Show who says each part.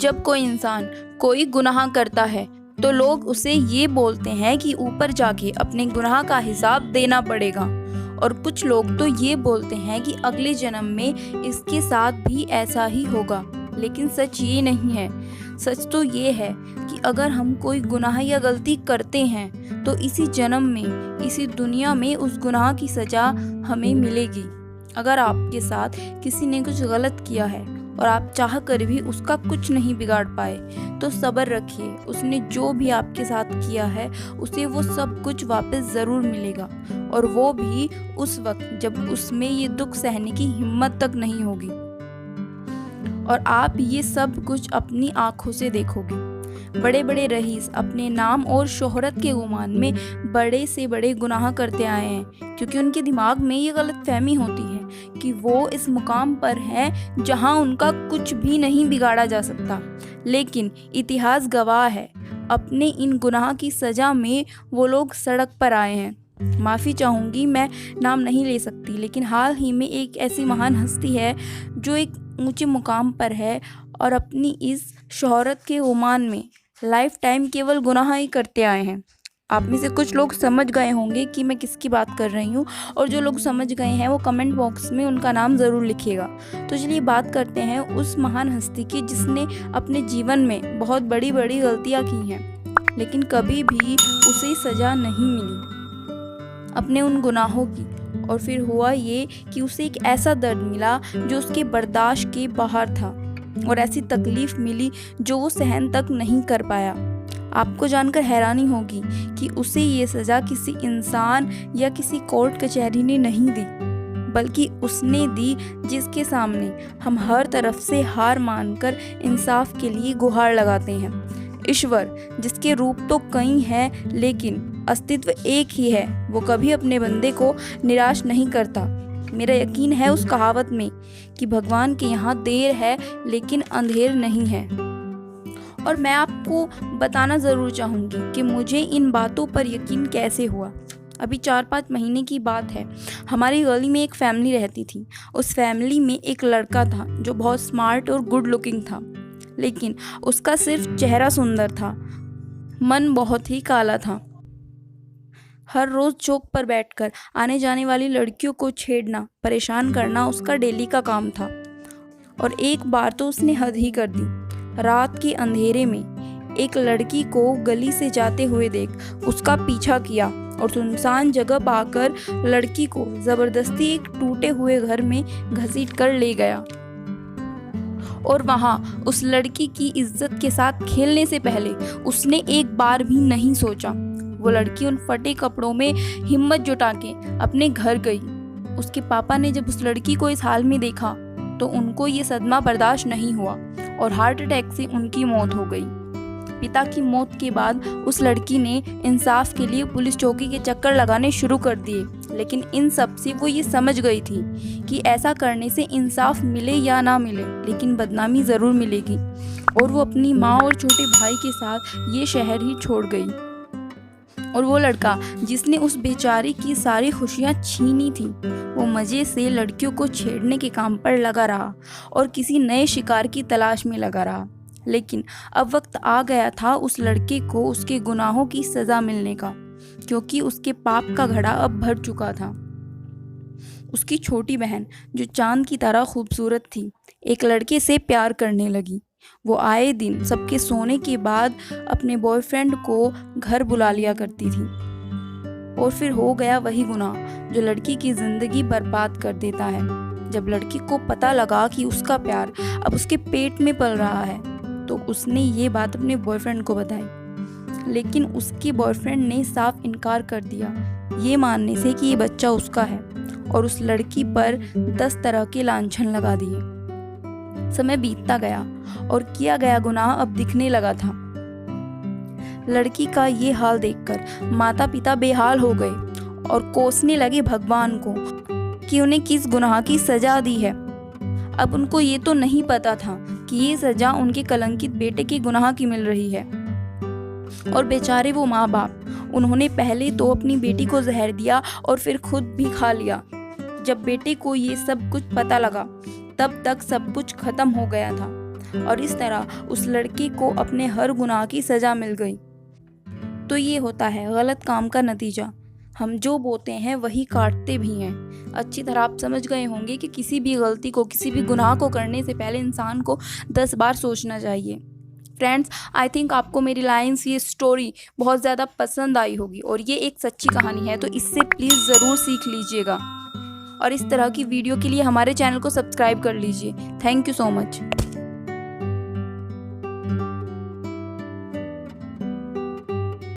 Speaker 1: जब कोई इंसान कोई गुनाह करता है तो लोग उसे ये बोलते हैं कि ऊपर जाके अपने गुनाह का हिसाब देना पड़ेगा, और कुछ लोग तो ये बोलते हैं कि अगले जन्म में इसके साथ भी ऐसा ही होगा। लेकिन सच ये नहीं है। सच तो ये है कि अगर हम कोई गुनाह या गलती करते हैं तो इसी जन्म में, इसी दुनिया में उस गुनाह की सज़ा हमें मिलेगी। अगर आपके साथ किसी ने कुछ गलत किया है और आप चाह कर भी उसका कुछ नहीं बिगाड़ पाए तो सब्र रखिए। उसने जो भी आपके साथ किया है उसे वो सब कुछ वापस ज़रूर मिलेगा, और वो भी उस वक्त जब उसमें ये दुख सहने की हिम्मत तक नहीं होगी और आप ये सब कुछ अपनी आंखों से देखोगे। बड़े बड़े रईस अपने नाम और शोहरत के गुमान में बड़े से बड़े गुनाह करते आए हैं, क्योंकि उनके दिमाग में ये गलतफहमी होती है कि वो इस मुकाम पर हैं जहां उनका कुछ भी नहीं बिगाड़ा जा सकता। लेकिन इतिहास गवाह है, अपने इन गुनाह की सज़ा में वो लोग सड़क पर आए हैं। माफ़ी चाहूँगी, मैं नाम नहीं ले सकती, लेकिन हाल ही में एक ऐसी महान हस्ती है जो एक ऊंचे मुकाम पर है और अपनी इस शोहरत के गुमान में लाइफ टाइम केवल गुनाह ही करते आए हैं। आप में से कुछ लोग समझ गए होंगे कि मैं किसकी बात कर रही हूँ, और जो लोग समझ गए हैं वो कमेंट बॉक्स में उनका नाम ज़रूर लिखिएगा। तो चलिए बात करते हैं उस महान हस्ती की जिसने अपने जीवन में बहुत बड़ी बड़ी गलतियाँ की हैं, लेकिन कभी भी उसे सज़ा नहीं मिली अपने उन गुनाहों की। और फिर हुआ ये कि उसे एक ऐसा दर्द मिला जो उसके बर्दाश्त के बाहर था, और ऐसी तकलीफ़ मिली जो वो सहन तक नहीं कर पाया। आपको जानकर हैरानी होगी कि उसे ये सज़ा किसी इंसान या किसी कोर्ट कचहरी ने नहीं दी, बल्कि उसने दी जिसके सामने हम हर तरफ से हार मानकर इंसाफ के लिए गुहार लगाते हैं। ईश्वर, जिसके रूप तो कई हैं लेकिन अस्तित्व एक ही है, वो कभी अपने बंदे को निराश नहीं करता। मेरा यकीन है उस कहावत में कि भगवान के यहाँ देर है लेकिन अंधेर नहीं है। और मैं आपको बताना ज़रूर चाहूँगी कि मुझे इन बातों पर यकीन कैसे हुआ। अभी 4-5 महीने की बात है। हमारी गली में एक फैमिली रहती थी। उस फैमिली में एक लड़का था जो बहुत स्मार्ट और गुड लुकिंग था, लेकिन उसका सिर्फ चेहरा सुंदर था, मन बहुत ही काला था। हर रोज़ चौक पर बैठकर आने जाने वाली लड़कियों को छेड़ना, परेशान करना उसका डेली का काम था। और एक बार तो उसने हद ही कर दी। रात के अंधेरे में एक लड़की को गली से जाते हुए देख उसका पीछा किया और सुनसान जगह पाकर लड़की को ज़बरदस्ती एक टूटे हुए घर में घसीट कर ले गया। और वहाँ उस लड़की की इज्जत के साथ खेलने से पहले उसने एक बार भी नहीं सोचा। वो लड़की उन फटे कपड़ों में हिम्मत जुटा के अपने घर गई। उसके पापा ने जब उस लड़की को इस हाल में देखा तो उनको ये सदमा बर्दाश्त नहीं हुआ और हार्ट अटैक से उनकी मौत हो गई। पिता की मौत के बाद उस लड़की ने इंसाफ के लिए पुलिस चौकी के चक्कर लगाने शुरू कर दिए, लेकिन इन सब से वो ये समझ गई थी कि ऐसा करने से इंसाफ मिले या ना मिले, लेकिन बदनामी ज़रूर मिलेगी। और वो अपनी माँ और छोटे भाई के साथ ये शहर ही छोड़ गई। और वो लड़का जिसने उस बेचारी की सारी खुशियाँ छीनी थी, वो मज़े से लड़कियों को छेड़ने के काम पर लगा रहा और किसी नए शिकार की तलाश में लगा रहा। लेकिन अब वक्त आ गया था उस लड़के को उसके गुनाहों की सज़ा मिलने का, क्योंकि उसके पाप का घड़ा अब भर चुका था। उसकी छोटी बहन, जो चांद की तरह खूबसूरत थी, एक लड़के से प्यार करने लगी। वो आए दिन सबके सोने के बाद अपने बॉयफ्रेंड को घर बुला लिया करती थी। और फिर हो गया वही गुनाह जो लड़की की ज़िंदगी बर्बाद कर देता है। जब लड़की को पता लगा कि उसका प्यार अब उसके पेट में पल रहा है तो उसने ये बात अपने बॉयफ्रेंड को बताई, लेकिन उसके बॉयफ्रेंड ने साफ इनकार कर दिया, ये मानने से कि ये बच्चा उसका है, और उस लड़की पर 10 तरह के लांछन लगा दिए। समय बीतता गया और किया गया गुनाह अब दिखने लगा था। लड़की का ये हाल देखकर माता पिता बेहाल हो गए और कोसने लगे भगवान को कि उन्हें किस गुनाह की सजा दी है। अब उनको ये तो नहीं पता था कि ये सजा उनके कलंकित बेटे के गुनाह की मिल रही है। और बेचारे वो माँ बाप, उन्होंने पहले तो अपनी बेटी को जहर दिया और फिर खुद भी खा लिया। जब बेटे को ये सब कुछ पता लगा तब तक सब कुछ खत्म हो गया था। और इस तरह उस लड़के को अपने हर गुनाह की सज़ा मिल गई। तो ये होता है गलत काम का नतीजा। हम जो बोते हैं वही काटते भी हैं। अच्छी तरह आप समझ गए होंगे कि किसी भी गलती को, किसी भी गुनाह को करने से पहले इंसान को 10 बार सोचना चाहिए। फ्रेंड्स, आई थिंक आपको मेरी लाइन्स, ये स्टोरी बहुत ज़्यादा पसंद आई होगी और ये एक सच्ची कहानी है, तो इससे प्लीज़ ज़रूर सीख लीजिएगा और इस तरह की वीडियो के लिए हमारे चैनल को सब्सक्राइब कर लीजिए। Thank you so much.